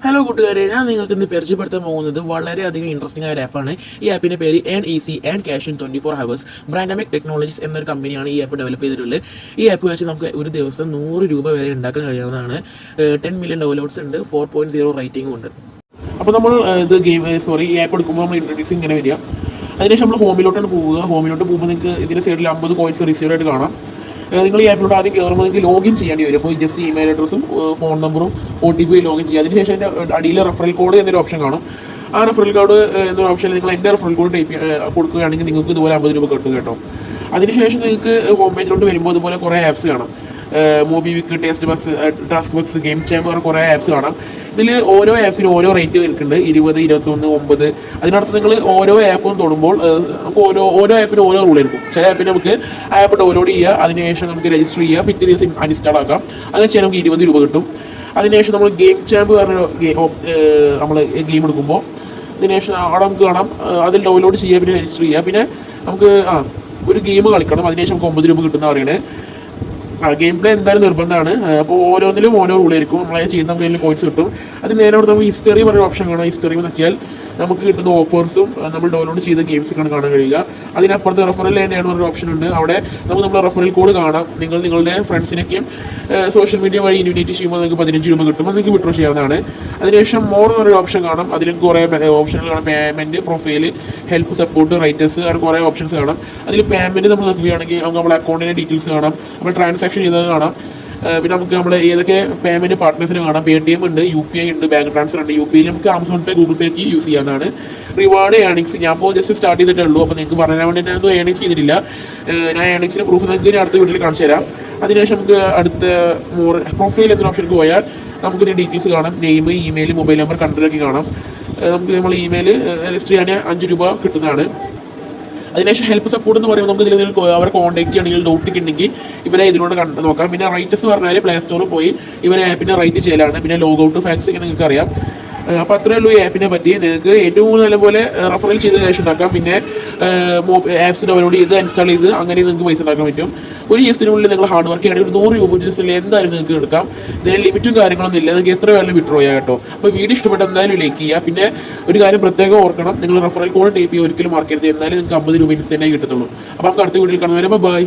Hello കൂട്ടുകാരെ, ഞാൻ നിങ്ങൾക്ക് ഇന്ന് പരിചയപ്പെടുത്താൻ പോകുന്നത് വളരെയധികം ഇൻട്രസ്റ്റിംഗ് ആയ ഒരു ആപ്പാണ്. ഈ ആപ്പിൻ്റെ പേര് earn easy and cash in 24 hours. Brandamic technologies എന്നൊരു കമ്പനിയാണ് ഈ ആപ്പ് ഡെവലപ്പ് ചെയ്തിട്ടുള്ളത്. ഈ ആപ്പ് വെച്ച് നമുക്ക് ഒരു ദിവസം 100 രൂപ വരെ ഉണ്ടാക്കാൻ കഴിയാവുന്നതാണ്. 10 മില്യൺ ഡൗൺലോഡ്സ് ഉണ്ട്, 4.0 റേറ്റിംഗും ഉണ്ട്. അപ്പോൾ നമ്മൾ ഈ ആപ്പ് എടുക്കുമ്പോൾ നമ്മൾ ഇൻട്രൊഡ്യൂസ് ഇങ്ങനെ വരിക. അതിനുശേഷം നമ്മൾ ഹോമിലോട്ടാണ് പോവുക. ഹോമിലോട്ട് പോകുമ്പോൾ നിങ്ങൾക്ക് ഇതിൻ്റെ സൈഡിൽ 50 കോയിൻസ് റിസീവ് ആയിട്ട് കാണാം. നിങ്ങൾ ഈ ആപ്പിലൂടെ ആദ്യം കയറുമ്പോൾ നിങ്ങൾക്ക് ലോഗിൻ ചെയ്യേണ്ടി വരും. അപ്പോൾ ജസ്റ്റ് ഇമെയിൽ അഡ്രസ്സും ഫോൺ നമ്പറും OTP ലോഗിൻ ചെയ്യുക. അതിനുശേഷം അതിൻ്റെ അടിയിൽ റെഫറൽ കോഡ് എന്നൊരു ഓപ്ഷൻ കാണും. ആ റെഫറൽ കോഡ് എന്നൊരു ഓപ്ഷനിൽ നിങ്ങൾ എൻ്റെ റെഫറൽ കോഡ് കൊടുക്കുകയാണെങ്കിൽ നിങ്ങൾക്ക് ഇതുപോലെ 50 രൂപ കിട്ടും കേട്ടോ. അതിനുശേഷം നിങ്ങൾക്ക് ഹോം പേജിലോട്ട് വരുമ്പോൾ ഇതുപോലെ കുറേ ആപ്സ് കാണാം. മോബിവിക്ക്, ടാസ്ക് ബക്സ്, ഗെയിം ചേമ്പർ, കുറേ ആപ്സ് കാണാം. ഇതിൽ ഓരോ ആപ്സിനും ഓരോ റേറ്റ് വരുന്നുണ്ട്, 20, 21, 9. അതിനടുത്ത് നിങ്ങൾ ഓരോ ആപ്പും തൊടുമ്പോൾ നമുക്ക് ഓരോ ആപ്പിനും ഓരോ റൂൾ ആയിരിക്കും. ചില ആപ്പിന് നമുക്ക് ആപ്പ് ഡൗൺലോഡ് ചെയ്യുക, അതിനുശേഷം നമുക്ക് രജിസ്റ്റർ ചെയ്യുക, പിറ്റേ ദിവസം അൺഇൻസ്റ്റാൾ ആക്കാം. അങ്ങനെ ചെയ്യാൻ നമുക്ക് 20 രൂപ കിട്ടും. അതിനുശേഷം നമ്മൾ ഗെയിം ചാമ്പ് പറഞ്ഞ നമ്മൾ ഗെയിം എടുക്കുമ്പോൾ അതിനുശേഷം അവിടെ നമുക്ക് കാണാം, അതിൽ ഡൗൺലോഡ് ചെയ്യുക, പിന്നെ രജിസ്റ്റർ ചെയ്യുക, പിന്നെ നമുക്ക് ഒരു ഗെയിം കളിക്കണം. അതിനുശേഷം നമുക്ക് 9 രൂപ കിട്ടുന്ന പറയുന്നത്. ഗെയിം പ്ലേ എന്തായാലും നിർബന്ധമാണ്. അപ്പോൾ ഓരോന്നിലും ഓരോ റൂളായിരിക്കും. നമ്മളത് ചെയ്യുന്ന നമുക്ക് കോയിൻസ് കിട്ടും. അത് നേരെ അവിടെ നമുക്ക് ഹിസ്റ്ററി പറഞ്ഞ ഓപ്ഷൻ കാണാം. ഹിസ്റ്ററി നോക്കിയാൽ നമുക്ക് കിട്ടുന്ന ഓഫേഴ്സും നമ്മൾ ഡൗൺലോഡ് ചെയ്ത ഗെയിംസൊക്കെയാണ് കാണാൻ കഴിയുക. അതിനപ്പുറത്ത് റെഫറൽ ചെയ്യാൻ ഒരു ഓപ്ഷൻ ഉണ്ട്. അവിടെ നമുക്ക് നമ്മുടെ റെഫറൽ കോഡ് കാണാം. നിങ്ങളുടെ ഫ്രണ്ട്സിനൊക്കെയും സോഷ്യൽ മീഡിയ വഴി ഇൻവൈറ്റ് ചെയ്യുമ്പോൾ നിങ്ങൾക്ക് 15 രൂപ കിട്ടും. അത് നിങ്ങൾക്ക് വിഡ്രോ ചെയ്യാവുന്നതാണ്. അതിനുശേഷം മോർ എന്നൊരു ഓപ്ഷൻ കാണാം. അതിലും കുറേ ഓപ്ഷനുകൾ കാണാം. Payment, profile, help, support, writers, അങ്ങനെ കുറേ ഓപ്ഷൻസ് കാണാം. അതിൽ പേയ്മെൻറ്റ് നമ്മൾ നോക്കുകയാണെങ്കിൽ നമുക്ക് നമ്മുടെ അക്കൗണ്ടിൻ്റെ ഡീറ്റെയിൽസ് കാണാം, നമ്മൾ ട്രാൻസാക്ഷൻ ചെയ്തത് കാണാം. പിന്നെ നമുക്ക് നമ്മുടെ ഏതൊക്കെ പേയ്മെൻറ്റ് പാർട്ട്നേഴ്സിന് കാണാം. Paytm ഉണ്ട്, UPI ഉണ്ട്, ബാങ്ക് ട്രാൻസ്ഫർ ഉണ്ട്. UPI നമുക്ക് ആമസോൺ പേ, ഗൂഗിൾ പേക്ക് യൂസ് ചെയ്യാവുന്നതാണ്. റിവാർഡ്, ഏണിങ്സ് ഞാൻ ഇപ്പോൾ ജസ്റ്റ് സ്റ്റാർട്ട് ചെയ്തിട്ടേ ഉള്ളൂ. അപ്പോൾ നിങ്ങൾക്ക് പറയാൻ വേണ്ടി ഞാനൊന്നും ഏണിങ്സ് ചെയ്തിട്ടില്ല. ഞാൻ ഏണിങ്സിൻ്റെ പ്രൂഫ് നിങ്ങൾക്ക് ഇനി അടുത്ത വീട്ടിൽ കാണിച്ചു തരാം. അതിനുശേഷം നമുക്ക് അടുത്ത പ്രൊഫൈൽ എന്നൊരു ഓപ്ഷനിലേക്ക് പോയാൽ നമുക്ക് ഇതിൻ്റെ ഡീറ്റെയിൽസ് കാണാം. നെയിം, ഇമെയിൽ, മൊബൈൽ നമ്പർ, കൺട്രിയൊക്കെ കാണാം. നമുക്ക് നമ്മൾ ഇമെയിൽ രജിസ്റ്റർ ചെയ്യാൻ 5 രൂപ കിട്ടുന്നതാണ്. അതിനുശേഷം ഹെൽപ്പ്, സപ്പോർട്ട് എന്ന് പറയുമ്പോൾ നമുക്ക് ഇതിൽ അവരെ കോൺടാക്ട് ചെയ്യണമെങ്കിൽ ഡൗട്ട് ഉണ്ടെങ്കിൽ ഇവരെ ഇതിലൂടെ നോക്കാം. പിന്നെ റൈറ്റേഴ്സ് പറഞ്ഞാൽ പ്ലേ സ്റ്റോറിൽ പോയി ഇവരെ ആപ്പിനെ റൈറ്റ് ചെയ്യലാണ്. പിന്നെ ലോഗ് ഔട്ട്, ഫാക്സ് ഒക്കെ നിങ്ങൾക്ക് അറിയാം. അപ്പോൾ അത്രയേ ഉള്ളൂ ഈ ആപ്പിനെ പറ്റി. നിങ്ങൾക്ക് ഏറ്റവും നല്ലപോലെ റെഫറൽ ചെയ്ത് ക്യാഷ് ഉണ്ടാക്കാം. പിന്നെ ആപ്സ് ഡൗൺലോഡ് ചെയ്ത് ഇൻസ്റ്റാൾ ചെയ്ത് അങ്ങനെ നിങ്ങൾക്ക് പൈസ ഉണ്ടാക്കാൻ പറ്റും. ഒരു ദിവസത്തിനുള്ളിൽ നിങ്ങൾ ഹാർഡ് വർക്ക് ചെയ്യുകയാണെങ്കിൽ 100 രൂപ ദിവസത്തിൽ എന്തായാലും നിങ്ങൾക്ക് എടുക്കാം. ഇതിന് ലിമിറ്റും കാര്യങ്ങളൊന്നും ഇല്ല. നിങ്ങൾക്ക് എത്ര വേണമെങ്കിലും വിഡ്രോ ചെയ്യാം കേട്ടോ. അപ്പോൾ വീഡിയോ ഇഷ്ടപ്പെട്ട എന്തായാലും ലൈക്ക് ചെയ്യുക. പിന്നെ ഒരു കാര്യം പ്രത്യേകം ഓർക്കണം, നിങ്ങൾ റെഫറൽ കോഡ് ടൈപ്പ് ചെയ്യുക, ഒരിക്കലും മാർക്ക് ചെയ്ത്. എന്നാലും നിങ്ങൾക്ക് 50 രൂപ ഇൻസ്റ്റൻ്റായി കിട്ടത്തുള്ളൂ. അപ്പോൾ നമുക്ക് അടുത്ത വീഡിയോയിൽ കാണുന്നവരെ ബൈ.